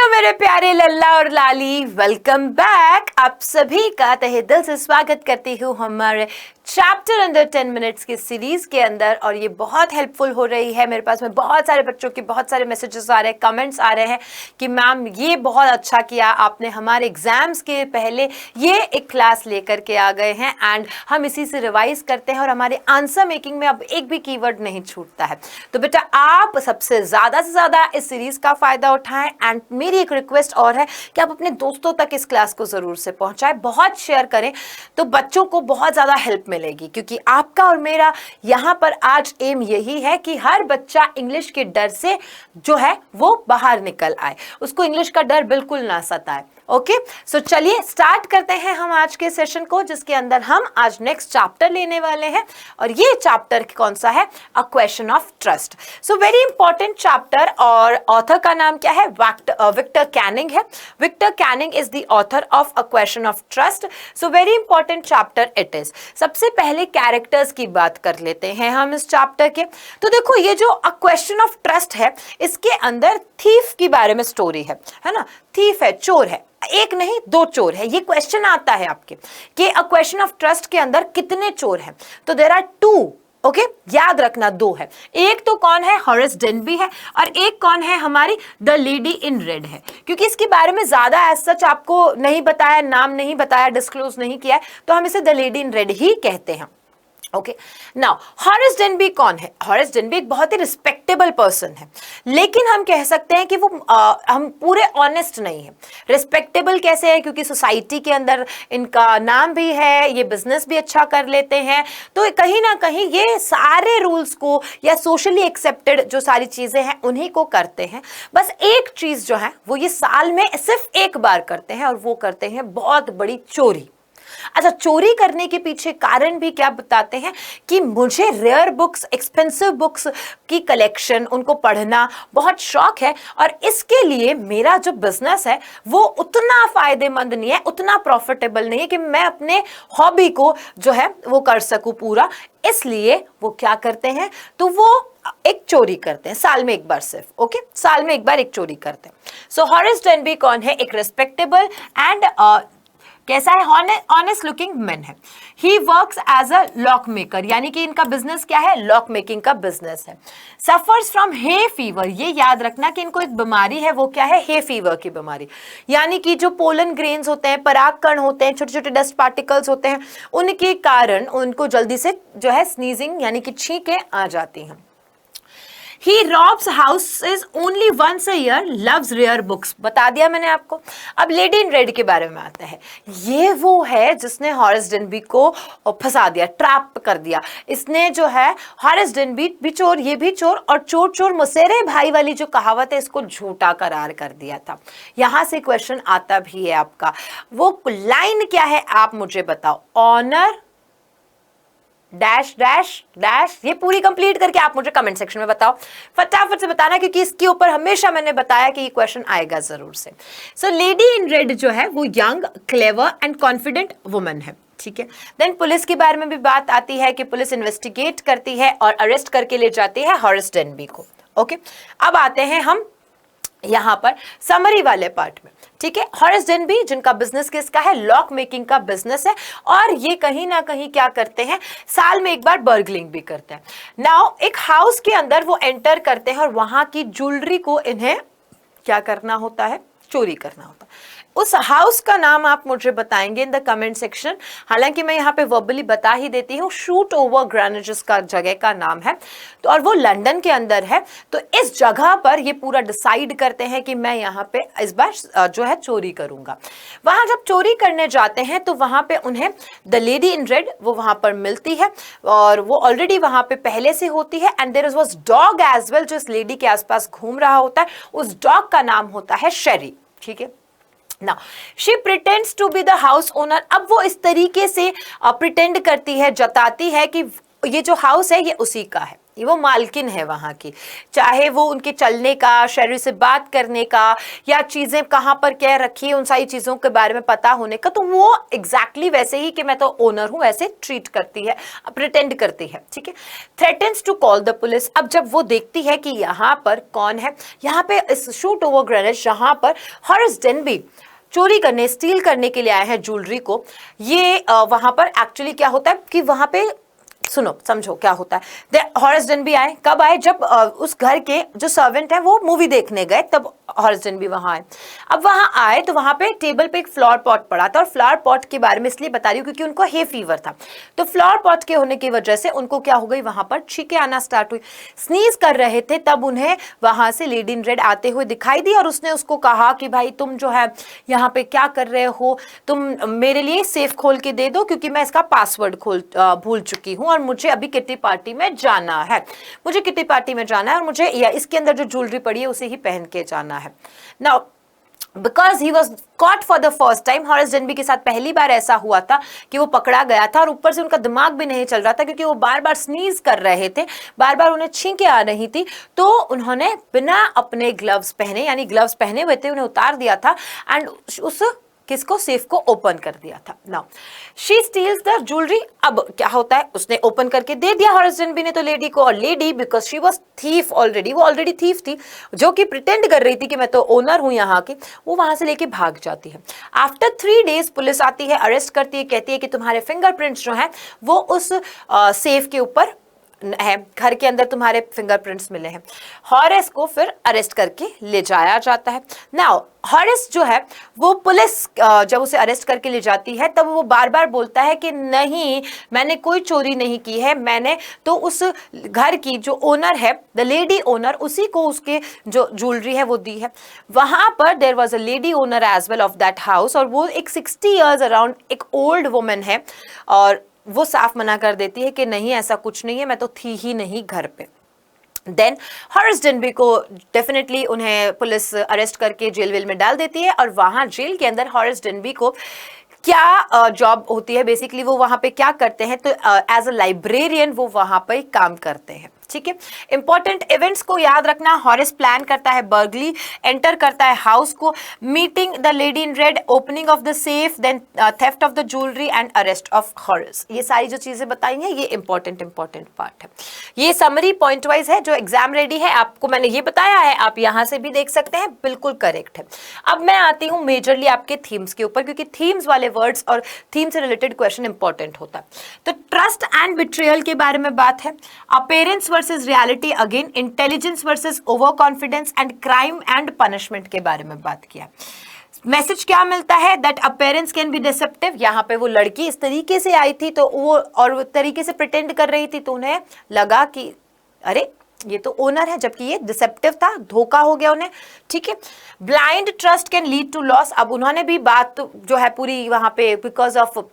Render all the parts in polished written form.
मेरे प्यारे लल्ला और लाली, वेलकम बैक। आप सभी का तहे दिल से स्वागत करती हूँ हमारे चैप्टर अंडर 10 मिनट्स की सीरीज के अंदर। और ये बहुत हेल्पफुल हो रही है। मेरे पास में बहुत सारे बच्चों के बहुत सारे मैसेजेस आ रहे हैं, कमेंट्स आ रहे हैं कि मैम ये बहुत अच्छा किया आपने, हमारे एग्जाम्स के पहले ये एक क्लास लेकर के आ गए हैं एंड हम इसी से रिवाइज करते हैं और हमारे आंसर मेकिंग में अब एक भी कीवर्ड नहीं छूटता है। तो बेटा आप सबसे ज़्यादा इस सीरीज का फायदा उठाएं एंड मेरी एक रिक्वेस्ट और है कि आप अपने दोस्तों तक इस क्लास को जरूर से पहुंचाएं, बहुत शेयर करें तो बच्चों को बहुत ज़्यादा हेल्प मिलेगी। क्योंकि आपका और मेरा यहाँ पर आज एम यही है कि हर बच्चा इंग्लिश के डर से जो है वो बाहर निकल आए, उसको इंग्लिश का डर बिल्कुल ना सताए। ओके, सो चलिए स्टार्ट करते हैं हम आज के सेशन को, जिसके अंदर हम आज नेक्स्ट चैप्टर लेने वाले हैं। और ये चैप्टर कौन सा है? A question of trust. So very important chapter. और ऑथर का नाम क्या है? विक्टर कैनिंग है। Victor Canning is the author of a question of trust. So very important chapter it is. सबसे पहले कैरेक्टर्स की बात कर लेते हैं हम इस चैप्टर के। तो देखो, ये जो अ क्वेश्चन ऑफ ट्रस्ट है, इसके अंदर थीफ के बारे में स्टोरी है ना। थीफ है, चोर है, एक नहीं दो चोर है। ये क्वेश्चन आता है आपके कि अ क्वेश्चन ऑफ ट्रस्ट के अंदर कितने चोर हैं? तो देयर आर टू। ओके, याद रखना दो है। एक तो कौन है? हॉरेस डेनबी है, और एक कौन है? हमारी द लेडी इन रेड है। क्योंकि इसके बारे में ज्यादा एज सच आपको नहीं बताया, नाम नहीं बताया, डिस्क्लोज नहीं किया है, तो हम इसे द लेडी इन रेड ही कहते हैं। ओके, नाउ हॉरेस डेनबी कौन है? हॉरेस डेनबी एक बहुत ही रिस्पेक्टेबल पर्सन है, लेकिन हम कह सकते हैं कि वो हम पूरे ऑनेस्ट नहीं है। रिस्पेक्टेबल कैसे है? क्योंकि सोसाइटी के अंदर इनका नाम भी है, ये बिजनेस भी अच्छा कर लेते हैं, तो कहीं ना कहीं ये सारे रूल्स को या सोशली एक्सेप्टेड जो सारी चीजें हैं उन्हीं को करते हैं। बस एक चीज जो है वो ये साल में सिर्फ एक बार करते हैं, और वो करते हैं बहुत बड़ी चोरी। अच्छा, चोरी करने के पीछे कारण भी क्या बताते हैं कि मुझे रेयर बुक्स, एक्सपेंसिव बुक्स की कलेक्शन, उनको पढ़ना बहुत शौक है, और इसके लिए मेरा जो बिजनेस है वो उतना फायदेमंद नहीं है, उतना प्रॉफिटेबल नहीं है कि मैं अपने हॉबी को जो है वो कर सकूं पूरा। इसलिए वो क्या करते हैं? तो वो एक चोरी करते हैं साल में एक बार सिर्फ। ओके, साल में एक बार एक चोरी करते हैं। सो हॉरेस डेनबी कौन है? एक रिस्पेक्टेबल एंड कैसा है? ऑनेस्ट लुकिंग मैन है। He works as a lock maker, यानी कि इनका बिजनेस क्या है? लॉक मेकिंग का बिजनेस है। सफर्स फ्रॉम हे फीवर, ये याद रखना कि इनको एक बीमारी है, वो क्या है? हे फीवर की बीमारी। यानी कि जो पोलन ग्रेन्स होते हैं, पराग कण होते हैं, छोटे छोटे डस्ट पार्टिकल्स होते हैं, उनके कारण उनको जल्दी से जो है स्नीजिंग यानी कि छींकें आ जाती हैं। He robs houses only once a year, loves rare books। बता दिया मैंने आपको। अब लेडी इन रेड के बारे में आता है। ये वो है जिसने हॉरेस डेनबी को फंसा दिया, ट्रैप कर दिया। इसने जो है हॉरेस डेनबी भी चोर, ये भी चोर, और चोर चोर मुसेरे भाई वाली जो कहावत है इसको झूठा करार कर दिया था। यहां से क्वेश्चन आता भी है आपका। वो लाइन क्या है आप मुझे बताओ। ऑनर डैश डैश डैश, ये पूरी कंप्लीट करके आप मुझे कमेंट सेक्शन में बताओ, फटाफट से बताना, क्योंकि इसके ऊपर हमेशा मैंने बताया कि ये क्वेश्चन आएगा जरूर से। सो लेडी इन रेड जो है वो young, clever and confident woman है। ठीक है, देन पुलिस के बारे में भी बात आती है कि पुलिस इन्वेस्टिगेट करती है और अरेस्ट करके ले जाती है हॉरेस डेनबी को। ओके, अब आते हैं हम यहां पर समरी वाले पार्ट में। ठीक है, हॉरेस डेनबी जिनका बिजनेस किसका है? लॉक मेकिंग का बिजनेस है, और ये कहीं ना कहीं क्या करते हैं? साल में एक बार बर्गलिंग भी करते हैं। नाउ एक हाउस के अंदर वो एंटर करते हैं और वहां की ज्वेलरी को इन्हें क्या करना होता है? चोरी करना होता है। उस हाउस का नाम आप मुझे बताएंगे इन द कमेंट सेक्शन। हालांकि मैं यहाँ पे वर्बली बता ही देती हूँ, शूट ओवर ग्रेनेजेस का जगह का नाम है, तो और वो लंदन के अंदर है। तो इस जगह पर ये पूरा डिसाइड करते हैं कि मैं यहाँ पे इस बार जो है चोरी करूंगा। वहां जब चोरी करने जाते हैं तो वहां पे उन्हें द लेडी इन रेड वो वहां पर मिलती है, और वो ऑलरेडी वहां पे पहले से होती है। And there was dog as well जो इस लेडी के आसपास घूम रहा होता है। उस डॉग का नाम होता है शेरी। ठीक है, Now, she pretends to be the house owner। अब वो इस तरीके से प्रिटेंड करती है, जताती है कि ये जो हाउस है ये उसी का है। वो मालकिन है वहाँ की, चाहे वो उनके चलने का, शहरी से बात करने का, या चीज़ें कहाँ पर क्या रखी है उन सारी चीज़ों के बारे में पता होने का, तो वो एग्जैक्टली वैसे ही कि मैं तो ओनर हूँ वैसे ट्रीट करती है, प्रिटेंड करती है, ठीक है। Threatens to call the police. अब जब वो देखती है कि यहाँ पर कौन है, यहाँ पे इस शूट ओवर ग्रेनेड जहाँ पर हॉरेस डेनबी चोरी करने, स्टील करने के लिए आए हैं ज्वेलरी को, ये वहां पर एक्चुअली क्या होता है कि वहां पे सुनो समझो क्या होता है। हॉरेस डेनबी आए, कब आए, जब उस घर के जो सर्वेंट है वो मूवी देखने गए, तब हॉरेस डेनबी वहां आए। अब वहां आए तो वहां पे टेबल पे एक फ्लावर पॉट पड़ा था, और फ्लावर पॉट के बारे में इसलिए बता रही हूँ क्योंकि उनको हे फीवर था, तो फ्लावर पॉट के होने की वजह से उनको क्या हो गई, वहां पर छींकें आना स्टार्ट हुई, स्नीज कर रहे थे, तब उन्हें वहां से लेडी इन रेड आते हुए दिखाई दी, और उसने उसको कहा कि भाई तुम जो है यहाँ पे क्या कर रहे हो, तुम मेरे लिए सेफ खोल के दे दो क्योंकि मैं इसका पासवर्ड भूल चुकी हूँ, और मुझे अभी किटी पार्टी में जाना है, मुझे किटी पार्टी में जाना है, और मुझे या इसके अंदर जो ज्वेलरी पड़ी है उसे ही पहन के जाना है। Now because he was caught for the first time, Horace Denby के साथ पहली बार ऐसा हुआ था कि वो पकड़ा गया था, और ऊपर से उनका दिमाग भी नहीं चल रहा था क्योंकि वो बार बार स्नीज कर रहे थे, बार बार उन्हें छींकें आ रही थी, तो उन्होंने बिना अपने ग्लव्स पहने, यानी ग्लव्स पहने हुए थे, उन्हें उतार दिया था, एंड उस किसको, सेफ को ओपन कर दिया था। Now she steels the jewellery. अब क्या होता है, उसने ओपन करके दे दिया हॉरेस डेनबी ने तो लेडी को, और lady because she was thief already, वो ऑलरेडी थीफ थी जो कि प्रिटेंड कर रही थी कि मैं तो ओनर हूं यहाँ की, वो वहां से लेके भाग जाती है। आफ्टर 3 days पुलिस आती है, अरेस्ट करती है, कहती है कि तुम्हारे फिंगरप्रिंट्स जो हैं वो उस सेफ के ऊपर है, घर के अंदर तुम्हारे फिंगरप्रिंट्स मिले हैं। हॉरेस को फिर अरेस्ट करके ले जाया जाता है। नाउ हॉरेस जो है वो पुलिस जब उसे अरेस्ट करके ले जाती है तब वो बार बार बोलता है कि नहीं मैंने कोई चोरी नहीं की है, मैंने तो उस घर की जो ओनर है, द लेडी ओनर, उसी को उसके जो ज्वेलरी है वो दी है। वहां पर there was a lady owner as well of that house, और वो एक 60 years अराउंड एक ओल्ड वुमन है, और वो साफ मना कर देती है कि नहीं ऐसा कुछ नहीं है, मैं तो थी ही नहीं घर पे। देन हॉरेस डेनबी को डेफिनेटली उन्हें पुलिस अरेस्ट करके जेल वेल में डाल देती है, और वहां जेल के अंदर हॉरेस डेनबी को क्या जॉब होती है, बेसिकली वो वहां पे क्या करते हैं, तो एज अ लाइब्रेरियन वो वहां पे काम करते हैं, ठीक है। इंपॉर्टेंट इवेंट्स को याद रखना, हॉरेस प्लान करता है बर्गली, एंटर करता है हाउस को, meeting the lady in red, opening of the safe, then theft of the jewellery and arrest of Horace. ये सारी जो चीजें बताई हैं ये इंपॉर्टेंट पार्ट है। ये समरी पॉइंट वाइज है, जो एग्जाम रेडी है आपको मैंने ये बताया है, आप यहां से भी देख सकते हैं, बिल्कुल करेक्ट है। अब मैं आती हूँ मेजरली आपके थीम्स के ऊपर, क्योंकि थीम्स वाले वर्ड्स और थीम से रिलेटेड क्वेश्चन इंपॉर्टेंट होता है। तो ट्रस्ट एंड बिट्रियल के बारे में बात है, appearance versus reality again, intelligence versus over confidence, and crime and punishment के बारे में बात किया। मैसेज क्या मिलता है, that appearance can be deceptive. यहाँ पे वो लड़की इस तरीके से आई थी तो वो और तरीके से प्रिटेंड कर रही थी, तो उन्हें लगा कि अरे ये तो ओनर है, जबकि ये डिसेप्टिव था, धोखा हो गया उन्हें, ठीक है। Blind trust can lead to loss. अब उन्होंने भी बात जो है पूरी वहां पे बिकॉज ऑफ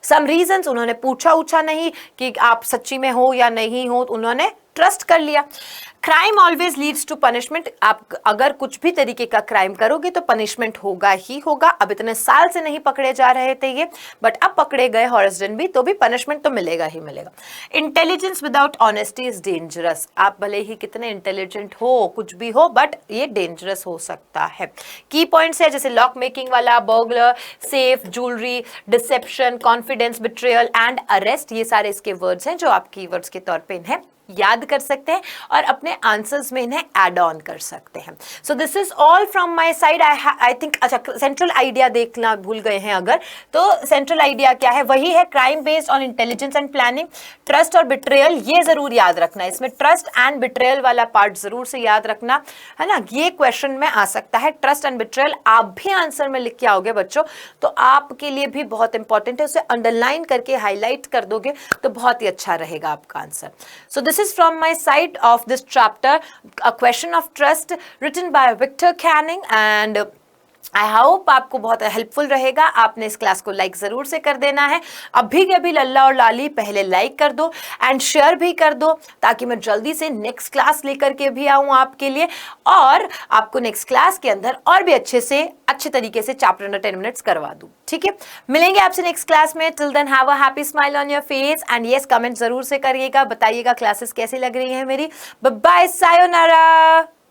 सम रीजंस उन्होंने पूछा नहीं कि आप सच्ची में हो या नहीं हो, तो उन्होंने ट्रस्ट कर लिया। Crime always leads to punishment. आप अगर कुछ भी तरीके का क्राइम करोगे तो पनिशमेंट होगा ही होगा। अब इतने साल से नहीं पकड़े जा रहे थे ये, बट अब पकड़े गए हॉरेस डेनबी, तो भी पनिशमेंट तो मिलेगा ही मिलेगा। Intelligence without honesty is dangerous. आप भले ही कितने इंटेलिजेंट हो, कुछ भी हो, बट ये डेंजरस हो सकता है। की पॉइंट्स है जैसे लॉक मेकिंग वाला, burglar, safe, jewellery, deception, confidence, betrayal and arrest, ये सारे इसके वर्ड्स हैं जो आप कीवर्ड्स के तौर पे इन्हें याद कर सकते हैं और अपने आंसर्स में इन्हें ऐड ऑन कर सकते हैं। So this is all from my side. I think अच्छा सेंट्रल आइडिया देखना भूल गए हैं अगर, तो सेंट्रल आइडिया क्या है, वही है crime based on intelligence and planning, trust और बिट्रेयल, ये जरूर याद रखना। इसमें ट्रस्ट एंड बिट्रेयल वाला पार्ट जरूर से याद रखना है ना, ये क्वेश्चन में आ सकता है। ट्रस्ट एंड बिट्रेयल आप भी आंसर में लिख के आओगे बच्चों, तो आपके लिए भी बहुत इंपॉर्टेंट है, उसे अंडरलाइन करके हाईलाइट कर दोगे तो बहुत ही अच्छा रहेगा आपका answer. So this is from my side of this chapter, a question of trust written by Victor Canning, and I hope आपको बहुत हेल्पफुल रहेगा। आपने इस क्लास को लाइक ज़रूर से कर देना है। अभी के अभी लल्ला और लाली पहले लाइक कर दो एंड शेयर भी कर दो, ताकि मैं जल्दी से नेक्स्ट क्लास लेकर के भी आऊँ आपके लिए, और आपको नेक्स्ट क्लास के अंदर और भी अच्छे तरीके से चैप्टर अंडर 10 मिनट्स करवा दूँ। ठीक है, मिलेंगे आपसे नेक्स्ट क्लास में। Till then have a happy smile on your face and yes, comment जरूर से करिएगा, बताइएगा क्लासेस कैसी लग रही है मेरी। Bye bye, sayonara.